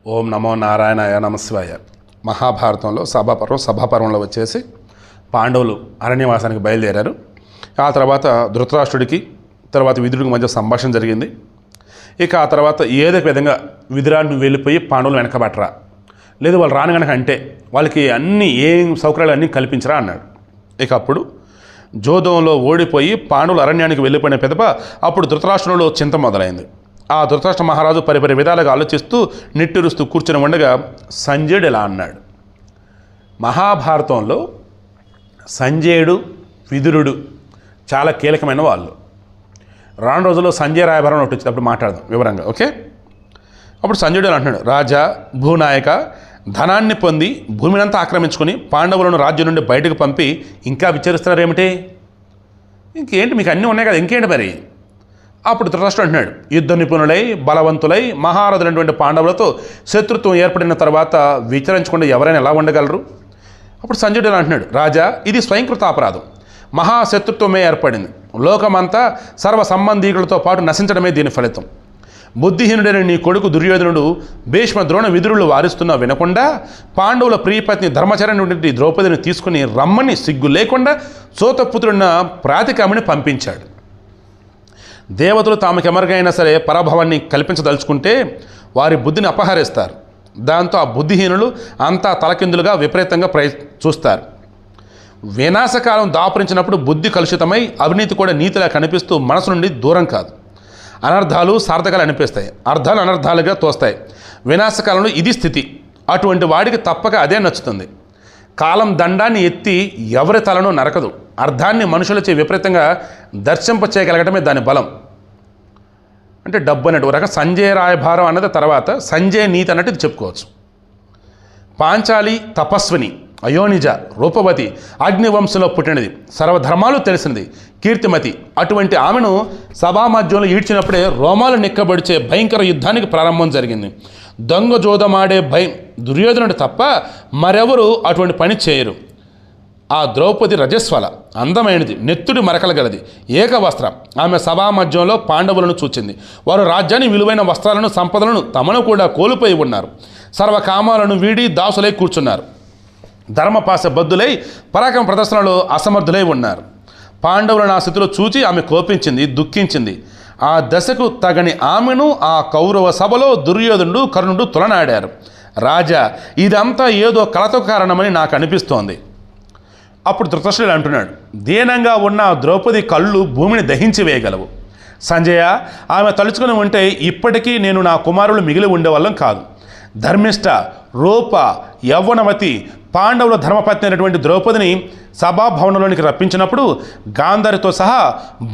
ఓం నమో నారాయణాయ నమశివాయ. మహాభారతంలో సభాపర్వంలో వచ్చేసి పాండవులు అరణ్యవాసానికి బయలుదేరారు. ఆ తర్వాత ధృతరాష్ట్రుడికి తర్వాత విదురుడికి మధ్య సంభాషణ జరిగింది. ఇక ఆ తర్వాత ఏదో విధంగా విదురాన్ని వెళ్ళిపోయి పాండవులు వెనకబట్టరా, లేదు వాళ్ళు రాని కనుక అంటే వాళ్ళకి అన్ని ఏం సౌకర్యాలు అన్నీ కల్పించరా అన్నాడు. ఇక అప్పుడు జోదంలో ఓడిపోయి పాండవులు అరణ్యానికి వెళ్ళిపోయిన పిదప అప్పుడు ధృతరాష్ట్రుడిలో చింత మొదలైంది. ఆ ధృతరాష్ట్ర మహారాజు పరిపరి విధాలుగా ఆలోచిస్తూ నిట్టూరుస్తూ కూర్చుని ఉండగా సంజయుడు ఇలా అన్నాడు. మహాభారతంలో సంజయుడు విదురుడు చాలా కీలకమైన వాళ్ళు. రాను రోజుల్లో సంజయ రాయభారం ఒకటి వచ్చింది, అప్పుడు మాట్లాడదాం వివరంగా. ఓకే, అప్పుడు సంజయుడు ఇలా అంటున్నాడు. రాజా, భూనాయక, ధనాన్ని పొంది భూమినంతా ఆక్రమించుకొని పాండవులను రాజ్యం నుండి బయటకు పంపి ఇంకా విచారిస్తున్నారు ఏమిటి? ఇంకేంటి, మీకు అన్నీ ఉన్నాయి కదా, ఇంకేంటి మరి? అప్పుడు ధృతరాష్ట్రుడు అంటున్నాడు, యుద్ధ నిపుణులై బలవంతులై మహారథులైనటువంటి పాండవులతో శత్రుత్వం ఏర్పడిన తర్వాత విచారించకుండా ఎవరైనా ఎలా ఉండగలరు? అప్పుడు సంజయుడు ఇలా అంటున్నాడు. రాజా, ఇది స్వయంకృత అపరాధం. మహాశత్రుత్వమే ఏర్పడింది. లోకమంతా సర్వ సంబంధీకులతో పాటు నశించడమే దీని ఫలితం. బుద్ధిహీనుడైన నీ కొడుకు దుర్యోధనుడు భీష్మ ద్రోణ విదురులు వారిస్తున్నా వినకుండా పాండవుల ప్రియపత్ని ధర్మచరణ నుండి ద్రౌపదిని తీసుకుని రమ్మని సిగ్గు లేకుండా సోతపుత్రుడిన ప్రాతికామిని పంపించాడు. దేవతలు తామకెమరికైనా సరే పరాభవాన్ని కల్పించదలుచుకుంటే వారి బుద్ధిని అపహరిస్తారు. దాంతో ఆ బుద్ధిహీనులు అంతా తలకిందులుగా విపరీతంగా చూస్తారు. వినాశకాలం దాపురించినప్పుడు బుద్ధి కలుషితమై అవినీతి కూడా నీతిలా కనిపిస్తూ మనసు నుండి దూరం కాదు. అనర్థాలు సార్థకాలు అనిపిస్తాయి, అర్థాలు అనర్థాలుగా తోస్తాయి. వినాశకాలంలో ఇది స్థితి. అటువంటి వాడికి తప్పక అదే నచ్చుతుంది. కాలం దండాన్ని ఎత్తి ఎవరి తలను నరకదు. అర్థాన్ని మనుషులచే విపరీతంగా దర్శింపచేయగలగటమే దాని బలం. అంటే డబ్బు అన్నట్టు ఒక రకం సంజయ రాయభారం అన్నది తర్వాత సంజయ నీతి అన్నట్టు ఇది చెప్పుకోవచ్చు. పాంచాలి తపస్విని, అయోనిజ, రూపవతి, అగ్నివంశంలో పుట్టినది, సర్వధర్మాలు తెలిసింది, కీర్తిమతి. అటువంటి ఆమెను సభామధ్యంలో ఈడ్చినప్పుడే రోమాలు నిక్కబడిచే భయంకర యుద్ధానికి ప్రారంభం జరిగింది. దొంగ జోదమాడే దుర్యోధనుడు తప్ప మరెవరు అటువంటి పని చేయరు. ఆ ద్రౌపది రజస్వల, అందమైనది, నెత్తుడి మరకలగలది, ఏకవస్త్రం. ఆమె సభామధ్యంలో పాండవులను చూచింది. వారు రాజ్యాన్ని విలువైన వస్త్రాలను సంపదలను తమను కూడా కోల్పోయి ఉన్నారు. సర్వకామాలను వీడి దాసులై కూర్చున్నారు. ధర్మపాశ బద్దులై పరాక్రమ ప్రదర్శనలో అసమర్థులై ఉన్నారు. పాండవులను ఆ స్థితిలో చూచి ఆమె కోపించింది, దుఃఖించింది. ఆ దశకు తగని ఆమెను ఆ కౌరవ సభలో దుర్యోధనుడు కర్ణుడు తులనాడారు. రాజా, ఇదంతా ఏదో కలతో కారణమని నాకు అనిపిస్తోంది. అప్పుడు ధృతరాష్ట్రుడు అంటున్నాడు, దీనంగా ఉన్న ద్రౌపది కళ్ళు భూమిని దహించి వేయగలవు. సంజయ, ఆమె తలుచుకుని ఉంటే ఇప్పటికీ నేను నా కుమారులు మిగిలి ఉండేవాళ్ళం కాదు. ధర్మిష్ట, రూప, యవ్వనవతి, పాండవుల ధర్మపత్ని అయినటువంటి ద్రౌపదిని సభాభవనంలోనికి రప్పించినప్పుడు గాంధారితో సహా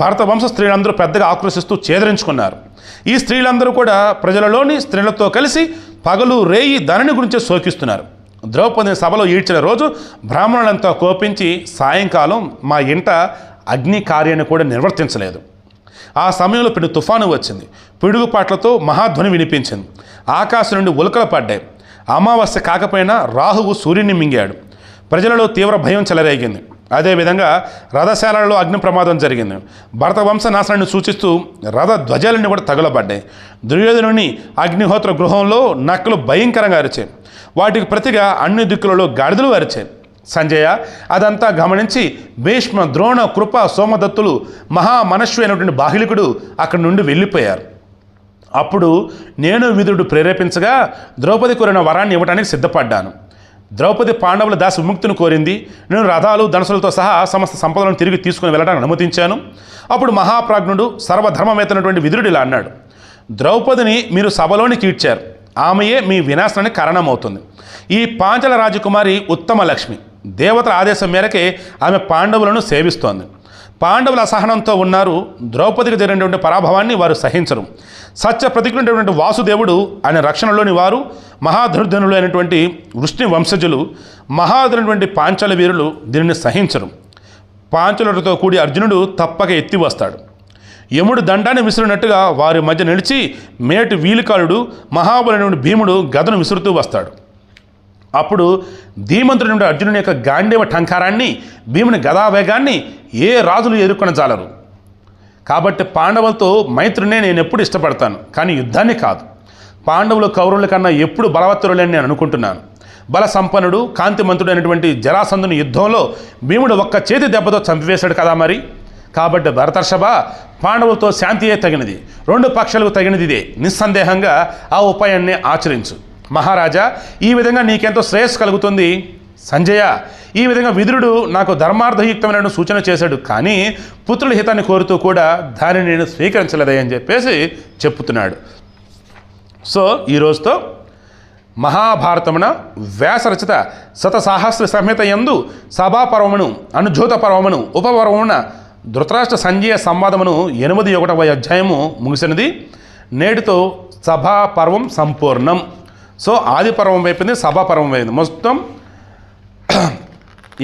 భరత వంశ స్త్రీలందరూ పెద్దగా ఆక్రోశిస్తూ చేదరించుకున్నారు. ఈ స్త్రీలందరూ కూడా ప్రజలలోని స్త్రీలతో కలిసి పగలు రేయి దానిని గురించి శోకిస్తున్నారు. ద్రౌపదిని సభలో ఈడ్చిన రోజు బ్రాహ్మణులంతా కోపించి సాయంకాలం మా ఇంట అగ్ని కార్యాన్ని కూడా నిర్వర్తించలేదు. ఆ సమయంలో పిడుగు తుఫాను వచ్చింది. పిడుగుపాట్లతో మహాధ్వని వినిపించింది. ఆకాశం నుండి ఉల్కలు పడ్డాయి. అమావాస్య కాకపోయినా రాహువు సూర్యుని మింగాడు. ప్రజలలో తీవ్ర భయం చెలరేగింది. అదేవిధంగా రథశాలలో అగ్ని ప్రమాదం జరిగింది. భరత వంశ నాశనాన్ని సూచిస్తూ రథ ధ్వజాలన్నీ కూడా తగులబడ్డాయి. దుర్యోధనుని అగ్నిహోత్ర గృహంలో నక్కలు భయంకరంగా అరిచాయి. వాటికి ప్రతిగా అన్ని దిక్కులలో గాడిదలు అరిచాయి. సంజయ, అదంతా గమనించి భీష్మ, ద్రోణ, కృప, సోమదత్తులు, మహామనస్వి అయినటువంటి బాహ్లికుడు అక్కడి నుండి వెళ్ళిపోయారు. అప్పుడు నేను విదురుడు ప్రేరేపించగా ద్రౌపది కోరిన వరాన్ని ఇవ్వడానికి సిద్ధపడ్డాను. ద్రౌపది పాండవుల దాసి విముక్తిని కోరింది. నేను రథాలు, ధనసులతో సహా సమస్త సంపదలను తిరిగి తీసుకుని వెళ్ళడానికి అనుమతించాను. అప్పుడు మహాప్రాజ్ఞుడు, సర్వధర్మవేత్తనటువంటి విదురుడు ఇలా అన్నాడు. ద్రౌపదిని మీరు సభలోనికి ఈడ్చారు. ఆమెయే మీ వినాశనానికి కారణమవుతుంది. ఈ పాంచల రాజకుమారి ఉత్తమ లక్ష్మి. దేవతల ఆదేశం మేరకే ఆమె పాండవులను సేవిస్తోంది. పాండవుల అసహనంతో ఉన్నారు. ద్రౌపదికి జరిగినటువంటి పరాభవాన్ని వారు సహించరు. సత్య ప్రతికులైనటువంటి వాసుదేవుడు ఆయన రక్షణలోని వారు, మహాధనుర్ధనులు అయినటువంటి వృష్ణి వంశజులు, మహాధనుటువంటి పాంచాల వీరులు దీనిని సహించరు. పాంచాలతో కూడి అర్జునుడు తప్పక ఎత్తి వస్తాడు. యముడు దండాన్ని విసిరినట్టుగా వారి మధ్య నిలిచి మేటి వీలికాలుడు మహాబలైన భీముడు గదను విసురుతూ వస్తాడు. అప్పుడు ధీమంతుడి నుండి అర్జునుని యొక్క గాంధీవ టంకారాన్ని, భీముని గదావేగాన్ని ఏ రాజులు ఎదుర్కొనజాలరు. కాబట్టి పాండవులతో మైత్రినే నేను ఎప్పుడు ఇష్టపడతాను, కానీ యుద్ధాన్ని కాదు. పాండవులు కౌరవుల కన్నా ఎప్పుడు బలవత్తరులని నేను అనుకుంటున్నాను. బల సంపన్నుడు కాంతిమంతుడు అయినటువంటి జరాసంధుని యుద్ధంలో భీముడు ఒక్క చేతి దెబ్బతో చంపివేశాడు కదా మరి. కాబట్టి భరతర్షభ, పాండవులతో శాంతియే తగినది, రెండు పక్షాలకు తగినది ఇదే. నిస్సందేహంగా ఆ ఉపాయాన్ని ఆచరించు. మహారాజా, ఈ విధంగా నీకెంతో శ్రేయస్సు కలుగుతుంది. సంజయ, ఈ విధంగా విదురుడు నాకు ధర్మార్థయుక్తమైన సూచన చేశాడు, కానీ పుత్రుల హితాన్ని కోరుతూ కూడా దానిని నేను స్వీకరించలేదని చెప్పేసి చెప్పుతున్నాడు. సో ఈ రోజుతో మహాభారతమున వ్యాసరచిత శతసాహస్ర సంహిత యందు సభాపర్వమును, అనుజ్యోత పర్వమును, ఉపపర్వమున ధృతరాష్ట్ర సంజయ సంవాదమును 81వ అధ్యాయము ముగిసినది. నేటితో సభాపర్వం సంపూర్ణం. సో ఆది పర్వం అయిపోయింది, సభాపర్వం అయిపోయింది. మొత్తం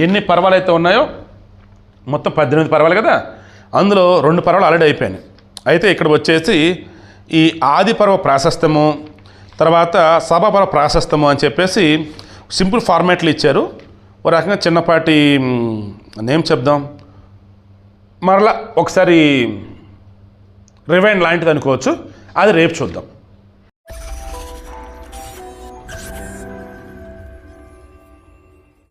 ఎన్ని పర్వాలు అయితే ఉన్నాయో మొత్తం 18 పర్వాలు కదా, అందులో 2 పర్వాలు ఆల్రెడీ అయిపోయినాయి. అయితే ఇక్కడ వచ్చేసి ఈ ఆది పర్వ ప్రాశస్తము, తర్వాత సభాపర్వ ప్రాశస్తము అని చెప్పేసి సింపుల్ ఫార్మాట్లు ఇచ్చారు. ఒక రకంగా చిన్నపాటి నేమ్ చెప్దాం, మరలా ఒకసారి రివైండ్ లాంటిది అనుకోవచ్చు. అది రేపు చూద్దాం.